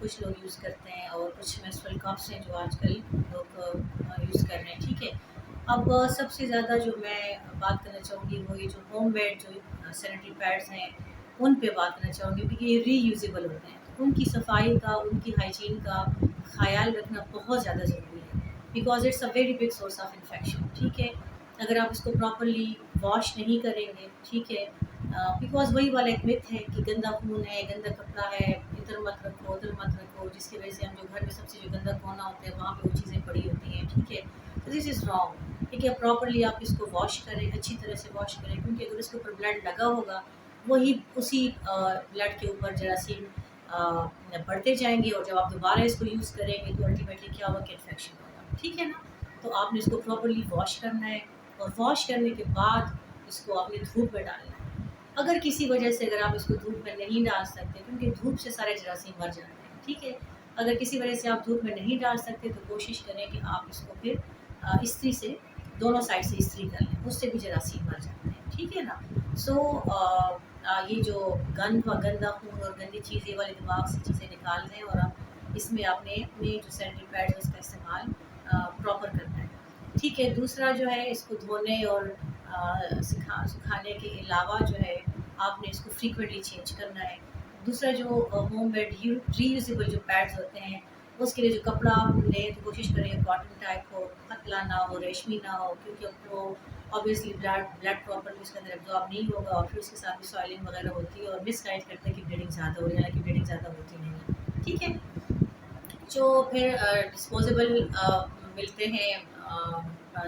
کچھ لوگ یوز کرتے ہیں، اور کچھ میسٹرل کپس ہیں جو آج کل لوگ یوز کر رہے ہیں، ٹھیک ہے۔ اب سب سے زیادہ جو میں بات کرنا چاہوں گی وہ یہ جو ہوم میڈ جو سینیٹری پیڈس ہیں ان پہ بات کرنا چاہوں گی، کیونکہ یہ ری یوزیبل ہوتے ہیں، تو ان کی صفائی کا، ان کی ہائیجین کا خیال رکھنا بہت زیادہ ضروری ہے، because it's a very big source of infection, ٹھیک ہے۔ اگر آپ اس کو پراپرلی واش نہیں کریں گے، ٹھیک ہے، بیکاز وہی والا ایک مت ہے کہ گندا خون ہے، گندا کپڑا ہے، ادھر مت رکھو ادھر مت رکھو، جس کی وجہ سے ہم جو گھر میں سب سے جو گندا کونا ہوتا ہے وہاں پہ وہ چیزیں پڑی ہوتی ہیں، ٹھیک ہے۔ تو دس از رانگ، ٹھیک ہے۔ پراپرلی آپ اس کو واش کریں، اچھی طرح سے واش کریں، کیونکہ اگر اس کے اوپر بلڈ لگا ہوگا وہی اسی بلڈ کے اوپر جراثیم بڑھتے جائیں گے، اور جب آپ دوبارہ اس کو یوز کریں گے تو الٹیمیٹلی کیا ہوگا کہ انفیکشن ہوگا، ٹھیک ہے نا۔ تو آپ نے اس کو پراپرلی واش کرنا ہے، اور واش کرنے کے بعد اس کو آپ نے دھوپ میں ڈالنا ہے۔ اگر کسی وجہ سے اگر آپ اس کو دھوپ میں نہیں ڈال سکتے، کیونکہ دھوپ سے سارے جراثیم مر جاتے ہیں، ٹھیک ہے، اگر کسی وجہ سے آپ دھوپ میں نہیں ڈال سکتے تو کوشش کریں کہ آپ اس کو پھر استری سے دونوں سائڈ سے استری کر لیں، اس سے بھی جراثیم مر جاتے ہیں، ٹھیک ہے نا۔ سو یہ جو گندا خون اور گندی چیزیں والے دماغ سے چیزیں نکال دیں، اور آپ اس میں آپ نے اپنے جو سینیٹری پیڈ ہے اس کا استعمال پراپر کرنا ہے، ٹھیک ہے۔ دوسرا جو ہے اس کو دھونے اور سکھانے کے علاوہ جو ہے آپ نے اس کو فریکوینٹلی چینج کرنا ہے۔ دوسرا جو ہوم میڈ ری یوزیبل جو پیڈز ہوتے ہیں اس کے لیے جو کپڑا آپ لیں تو کوشش کریں کاٹن ٹائپ ہو، پتلا نہ ہو، ریشمی نہ ہو، کیونکہ وہ آبویسلی بلڈ پراپرلی اس کے اندر ایبزارب نہیں ہوگا، اور پھر اس کے ساتھ بھی سوائلنگ وغیرہ ہوتی ہے، اور مس گائڈ کرتے ہیں کہ بلیڈنگ زیادہ ہو رہی ہے، حالانکہ بلیڈنگ زیادہ ہوتی نہیں ہے، ٹھیک ہے۔ جو پھر ڈسپوزیبل ملتے ہیں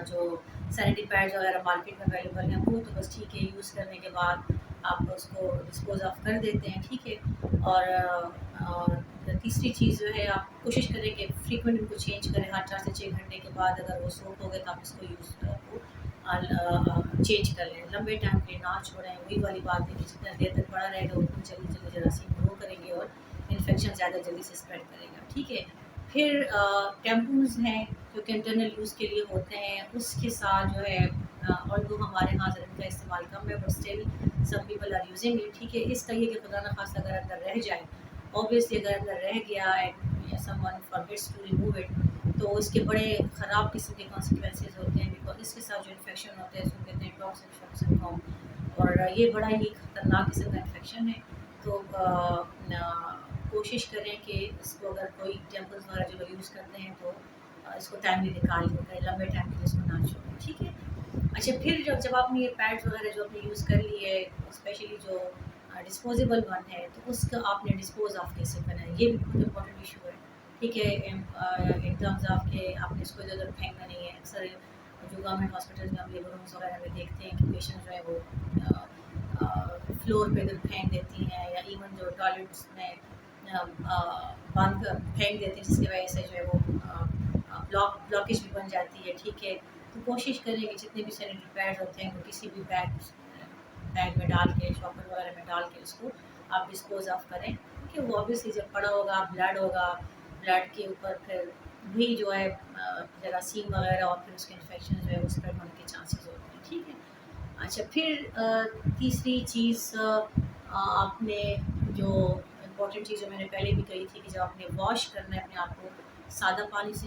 جو سینیٹری پیڈز وغیرہ مارکیٹ میں اویلیبل ہیں، وہ تو بس ٹھیک ہے، یوز کرنے کے بعد آپ اس کو ڈسپوز آف کر دیتے ہیں، ٹھیک ہے۔ اور تیسری چیز جو ہے آپ کوشش کریں کہ فریکوینٹ ان کو چینج کریں، ہر 4 سے 6 گھنٹے کے بعد اگر وہ سوپ ہو گئے تو آپ اس کو یوز چینج کر لیں، لمبے ٹائم کے لیے نہ چھوڑیں، وہی والی بات ہے کہ جتنا دیر تک پڑا رہے گا اتنی جلدی جلدی جراثیم گرو کریں گے اور انفیکشن زیادہ جلدی سے اسپریڈ کرے گا، ٹھیک ہے۔ پھر ٹیمپونز ہیں جو کہ انٹرنل یوز کے لیے ہوتے ہیں، اس کے ساتھ جو ہے اور وہ ہمارے یہاں ان کا استعمال کم ہے، but still some people are using it, ٹھیک ہے۔ اس کا یہ کہ خدا نخواستہ اگر اندر رہ جائے، اوبیسلی اگر اندر رہ گیا ہے someone forgets to remove it, تو اس کے بڑے خراب قسم کے کانسیکوینسز ہوتے ہیں، بیکاز اس کے ساتھ جو انفیکشن ہوتے ہیں اس کو کہتے ہیں ٹاکسک شاک سنڈروم، اور یہ بڑا ہی خطرناک قسم کا انفیکشن ہے۔ تو کوشش کریں کہ اس کو اگر کوئی ٹیمپلز وغیرہ جو لوگ یوز کرتے ہیں تو اس کو ٹائملی نکال دیں، لمبے ٹائم کے لیے اس کو نہ چھوڑیں، ٹھیک ہے۔ اچھا، پھر جب آپ نے یہ پیڈز وغیرہ جو آپ نے یوز کر لی ہے، اسپیشلی جو ڈسپوزیبل ون ہے، تو اس کا آپ نے ڈسپوز آف کیسے کرنا ہے، یہ بھی بہت امپورٹنٹ ایشو ہے، ٹھیک ہے۔ ان ٹرمز آف کہ آپ نے اس کو ادھر ادھر پھینکنا نہیں ہے۔ اکثر جو گورنمنٹ ہاسپٹلز میں ہم لیبر رومس وغیرہ میں دیکھتے ہیں کہ پیشنٹ جو ہے وہ فلور پہ ادھر پھینک دیتی ہیں، یا ایون جو ٹوائلٹس میں باندھ کر پھینک دیتے ہیں، جس کی وجہ سے جو ہے وہ بلاکیج بھی بن جاتی ہے، ٹھیک ہے۔ تو کوشش کریں کہ جتنے بھی سینیٹری پیڈ ہوتے ہیں وہ کسی بھی بیگ میں ڈال کے، شاپر وغیرہ میں ڈال کے اس کو آپ ڈسپوز آف کریں، کیونکہ وہ اوبیسلی جب پڑا ہوگا بلڈ ہوگا، بلڈ کے اوپر پھر بھی جو ہے جراثیم وغیرہ اور پھر اس کے انفیکشن جو ہے وہ اسپریڈ ہونے کے چانسز ہوتے ہیں، ٹھیک ہے۔ اچھا، پھر تیسری چیز آپ نے جو امپورٹنٹ چیز جو میں نے پہلے بھی کہی تھی کہ جب آپ نے واش کرنا ہے اپنے آپ کو، سادہ پانی سے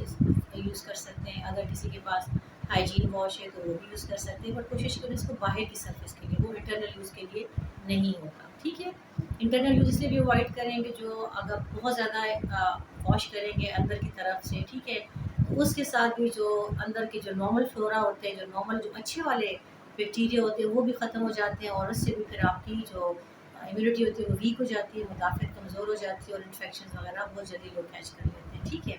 یوز کر سکتے ہیں، اگر کسی کے پاس ہائیجین واش ہے تو وہ بھی یوز کر سکتے ہیں، بٹ کوشش کریں اس کو باہر کی سرفیس کے لیے، وہ انٹرنل یوز کے لیے نہیں ہوتا، ٹھیک ہے۔ انٹرنل یوز اس لیے بھی اوائڈ کریں کہ جو اگر بہت زیادہ واش کریں گے اندر کی طرف سے، ٹھیک ہے، تو اس کے ساتھ بھی جو اندر کے جو نارمل فلورا ہوتے ہیں، جو نارمل جو اچھے والے بیکٹیریا ہوتے ہیں وہ بھی ختم ہو جاتے ہیں، اور اس سے بھی پھر آپ کی جو امیونٹی ہوتی ہے وہ ویک ہو جاتی ہے، مدافعت کمزور ہو جاتی ہے، اور انفیکشن وغیرہ بہت جلدی لوگ کیچ کر لیتے ہیں، ٹھیک ہے۔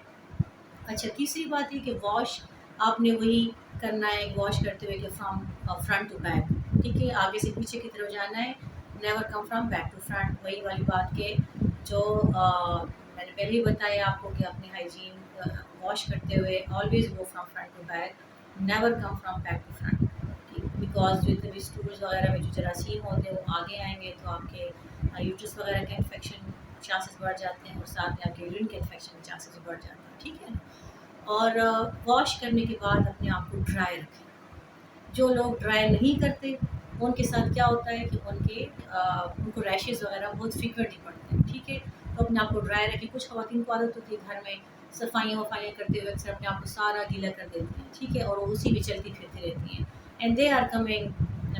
اچھا، تیسری بات یہ کہ واش آپ نے وہی کرنا ہے واش کرتے ہوئے کہ فرام فرنٹ ٹو بیک، ٹھیک ہے، آگے سے پیچھے کی طرف جانا ہے، never come from back to front, وہی والی بات کہ جو میں نے پہلے ہی بتایا آپ کو کہ اپنی ہائیجین واش کرتے ہوئے always go from front to back, never come from back to front, because جتنے بھی اسٹولز وغیرہ میں جو جراثیم ہوتے ہیں وہ آگے آئیں گے تو آپ کے یوٹرس وغیرہ کے انفیکشن چانسز بڑھ جاتے ہیں، اور ساتھ میں آپ کے یورین کے انفیکشن کے چانسز بڑھ جاتے ہیں، ٹھیک ہے۔ اور واش کرنے کے بعد اپنے آپ کو ڈرائی رکھیں۔ جو لوگ ڈرائی نہیں کرتے ان کے ساتھ کیا ہوتا ہے کہ ان کو ریشز وغیرہ بہت فریکوینٹلی پڑتے ہیں، ٹھیک ہے۔ تو اپنے آپ کو ڈرائی رکھیں. کچھ خواتین کو عادت ہوتی ہے گھر میں صفائیاں وفائیاں کرتے ہوئے اکثر اپنے آپ کو سارا گیلا کر دیتی ہیں, ٹھیک ہے, اور وہ اسی میں چلتی پھرتی رہتی ہیں, and they are coming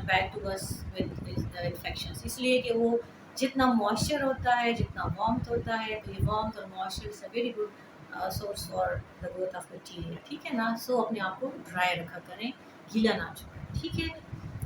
back to us with infections. اس لیے کہ وہ جتنا موئسچر ہوتا ہے, جتنا وارمتھ ہوتا ہے, تو یہ وارمتھ اور moisture is a very good source for the growth of bacteria, ٹھیک ہے نا. سو اپنے آپ کو ڈرائی رکھا کریں, گیلا نہ چھوڑیں, ٹھیک ہے.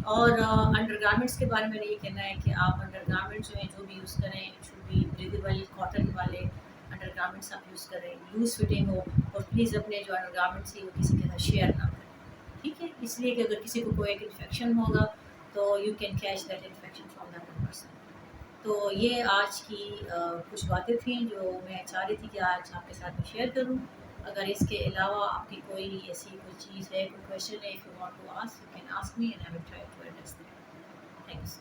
اور انڈر گارمنٹس کے بارے میں یہ کہنا ہے کہ آپ انڈر گارمنٹس جو ہیں جو بھی یوز کریں اٹ شوڈ بی بریدیبل, کاٹن والے انڈر گارمنٹس آپ یوز کریں, لوز فٹنگ ہو, اور پلیز اپنے جو انڈر گارمنٹس ہیں وہ کسی کے ساتھ شیئر نہ کریں, ٹھیک ہے. اس لیے کہ اگر کسی کو کوئی ایک انفیکشن ہوگا تو you can catch that infection from that person. تو یہ آج کی کچھ باتیں تھیں جو میں چاہ رہی تھی کہ آج آپ کے ساتھ میں شیئر کروں. اگر اس کے علاوہ آپ کی کوئی ایسی کوئی چیز ہے, کوئی کویشچن ہے, if you want to ask you can ask me and I will try to address that. Thanks.